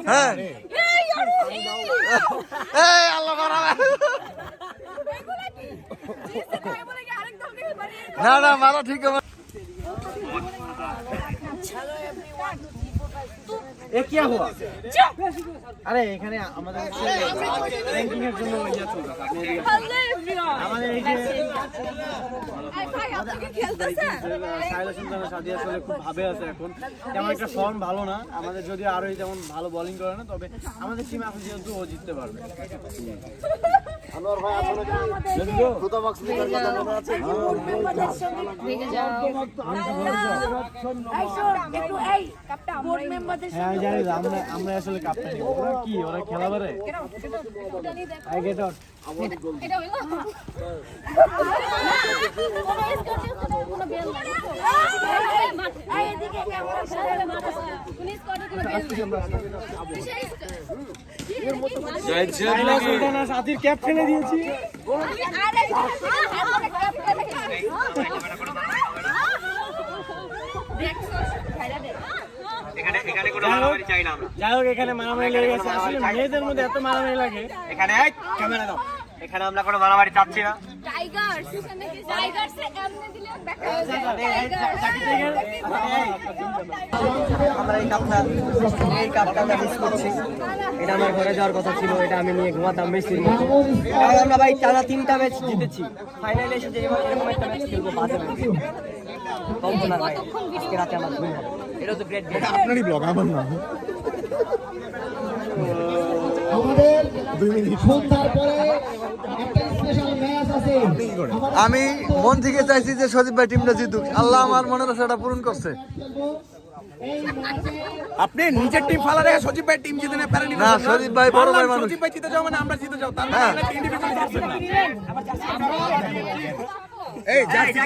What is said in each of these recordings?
হ্যাঁ না না মারা ঠিক আছে। এ কি हुआ? আরে এখানে আমাদের র‍্যাঙ্কিং এর জন্য ইয়া চলছে। আমাদের এই যে ভাই আপনি খেলতেছেন? সাইলা সুলতানা সাদিয়া আসলে খুব ভাবে আছে এখন। তেমন একটা ফর্ম ভালো না। আমাদের যদি আরো যেমন ভালো বোলিং করে না, তবে আমাদের টিম এখন যেহেতু ও জিততে পারবে। আনোয়ার ভাই আসলে কি খুদা বক্স লিগার কথা মনে আছে? হ্যাঁ জানি, আমরা আসলে কাপটা নিব। ওরা কি ওরা খেলা পারে? I get out. এটা হইলো এদিকে ক্যামেরা সামনে মারছে পুলিশ কোর্টে কোনো বেল সাইলা সুলতানা সাদির ক্যাপ ফেলে দিয়েছি। যাই হোক, এখানে মারামারি লেগে গেছে। আসলে মেয়েদের মধ্যে এত মারামারি লাগে। এখানে ক্যামেরা দাও। এখানে আমরা কোনো মারামারি চাচ্ছি না। টাইগার্স এমনি দিলে আমরা এই কাপটা মিস করছি। এটা আমার ঘরে যাওয়ার কথা ছিল, এটা আমি নিয়ে ঘুমাতাম মেসির মতো। আর আমরা ভাই টানা 3টা ম্যাচ জিতেছি। ফাইনালে এসে যে এরকম একটা ম্যাচ খেলবো, বাজে ম্যাচ কল্পনা ভাই। আজকে রাতে আমার ঘুম হবে। এটা তো গ্রেট ডে। আপনারই ব্লগ, আমার না। আমি মন থেকে চাইছি যে সজীব ভাই টিমটা জিতুক। আল্লাহ আমার মনের আশাটা পূরণ করছে। আপনি নিজের টিম ফালা রেখে সজীব ভাই টিম জিতে না পারেনি না, সজীব ভাই বড় ভাই মানুষ। সজীব ভাই জিতে যাও মানে আমরা জিতে যাও, তার মানে আমরা ইন্ডিভিজুয়ালি জিতছেন না। এই জার্সি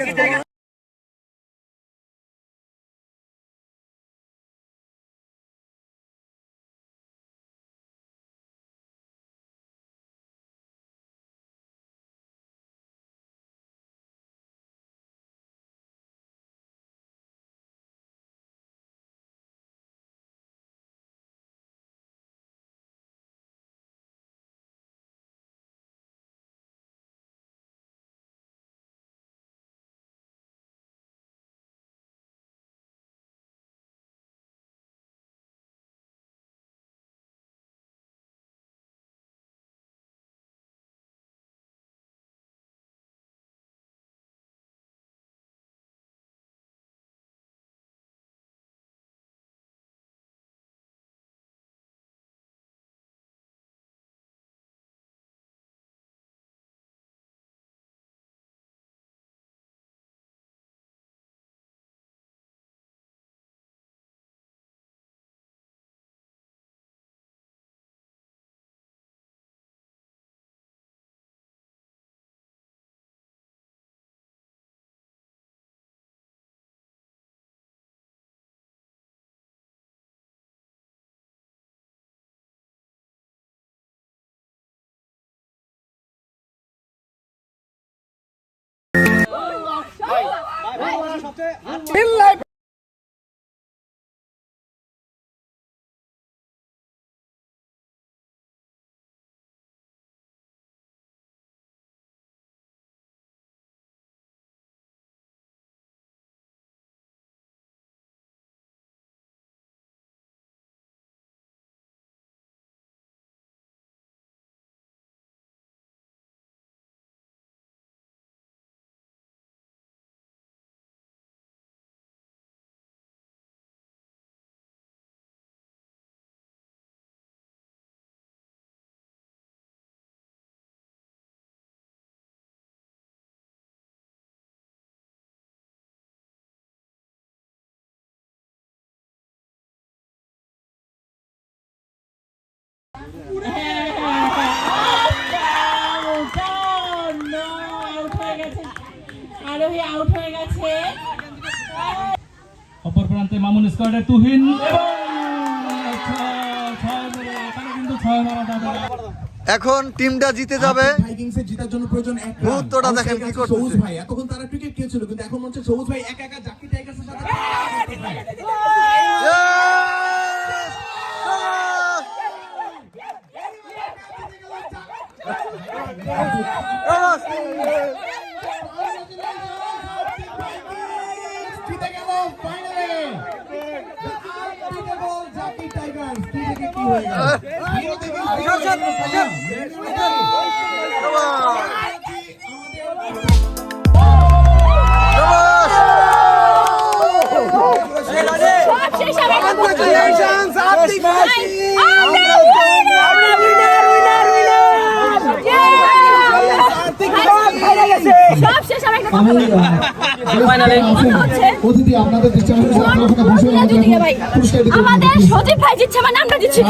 অপর প্রান্তে মামুন স্কোয়াডের তুহিন এবং 6 মারা যাবে। এখন টিমটা জিতে যাবে। ভাইকিংসের জেতার জন্য প্রয়োজন এক রান। মুহূর্তটা দেখেন কি করতেছে। সবুজ ভাই এতক্ষণ তারা ক্রিকেট খেলছিল, কিন্তু এখন মনে হচ্ছে সবুজ ভাই একা একা জাকি টাইগার্সের সাথে জিতে গেল ফাইনালে জাকি টাইগার্স। কি দেখে কি হয়ে গেল আমাদের সজীব ভাই জিতছে মানে আমরা জিতছি।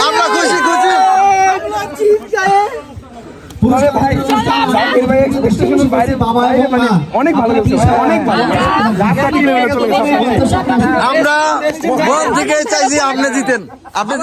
আমরা খুশি খুশি। অনেক ভালো অনেক ভালো। আমরা মন থেকে চাইছি আপনি জিতেন। আপনি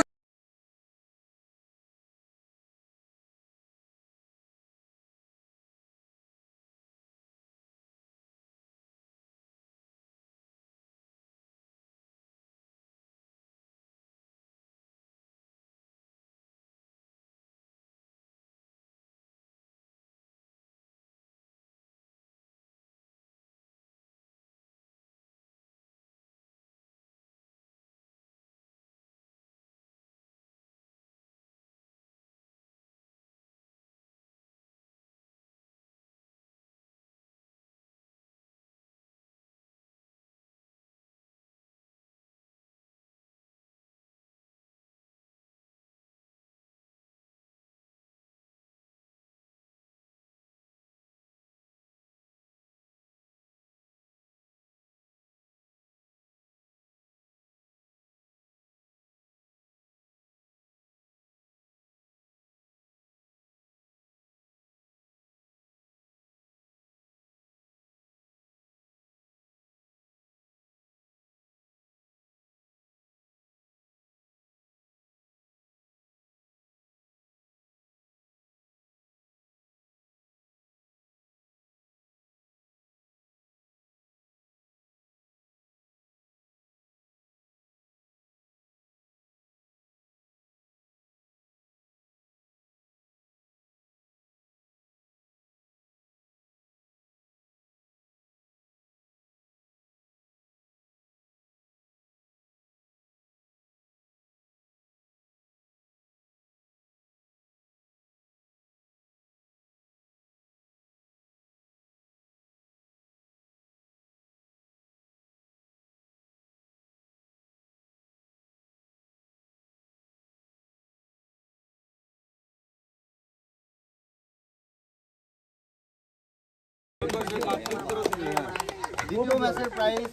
দ্বিতীয় ম্যাচের প্রাইজ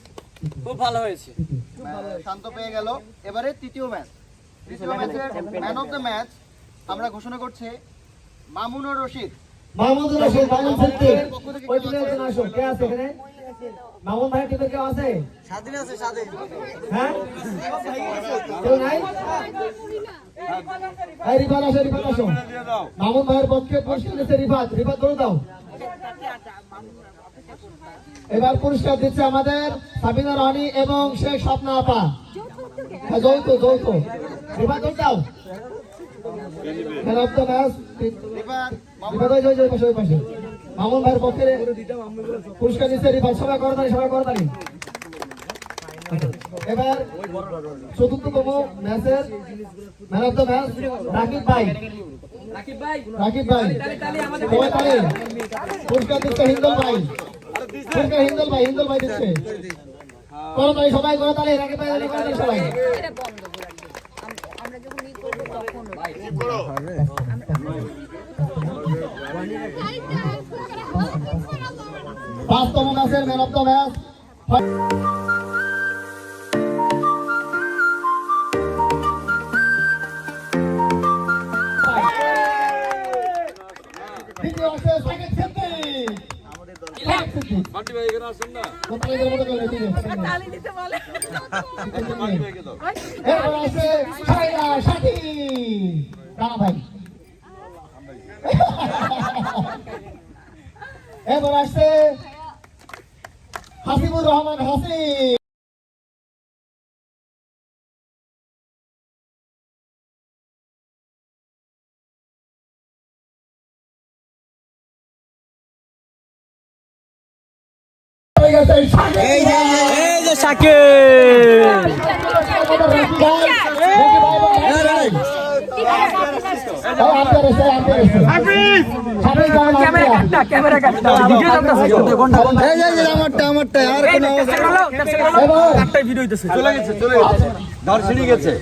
খুব ভালো হয়েছে। শান্ত পেয়ে গেল। এবারে তৃতীয় ম্যাচ। তৃতীয় ম্যাচের ম্যান অফ দ্য ম্যাচ আমরা ঘোষণা করছি মামুনুর রশিদ। মামুন সিদ্দিক ওই প্লেয়ারজন আসো। কে আছে এখানে? মামুন ভাই টিমে কেউ আছে? স্বাধীন আছে, স্বাধীন। হ্যাঁ, কেউ নাই? এই রিফাত আসো, রিফাত আসো। মামুন ভাইয়ের পক্ষে পুরস্কার দিচ্ছে রিফাত। রিফাত বলে দাও। এবার পুরস্কার দিচ্ছে আমাদের সাবিনা রানী এবং শেখ স্বপ্না আপা। যৌথ যৌথ। রিফাত বলে দাও। Man of the match Rifat ওই পাশে। মামুন ভাইয়ের পক্ষে পুরস্কার দিচ্ছে রিফাত। সবাই করতালি, সবাই করতালি। এবার চতুর্থতম ম্যাচের man of the match Rakib ভাই। রাকিব ভাই সবাই তালি। পুরস্কার দিচ্ছে হিন্দল ভাই। পুরস্কার হিন্দল ভাই দিচ্ছে। করতালি, সবাই করতালি। রাকিব ভাই করতালি সবাই। আমরা যখন ই করব তখন পাঁচতম ম্যাচের ম্যান অফ দ্য ম্যাচ উপস্থিত কোথায় মতো করে দিবে তালি দিতে বলে এরপর আছে সাইরা সাথী রানা ভাই এরপর আসছে হাসিবুর রহমান হাসি এই যে শাকিব আমারটা আর চলে গেছে দর্শনই গেছে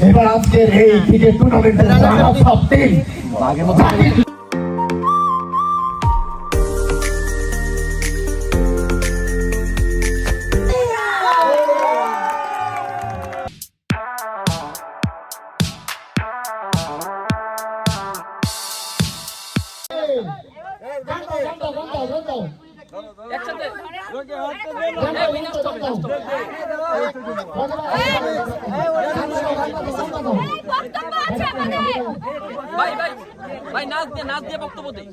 এবার আজকের এই ক্রিকেট টুর্নামেন্টের সবদিন ভাই নাচ দিয়ে বক্তব্য দেই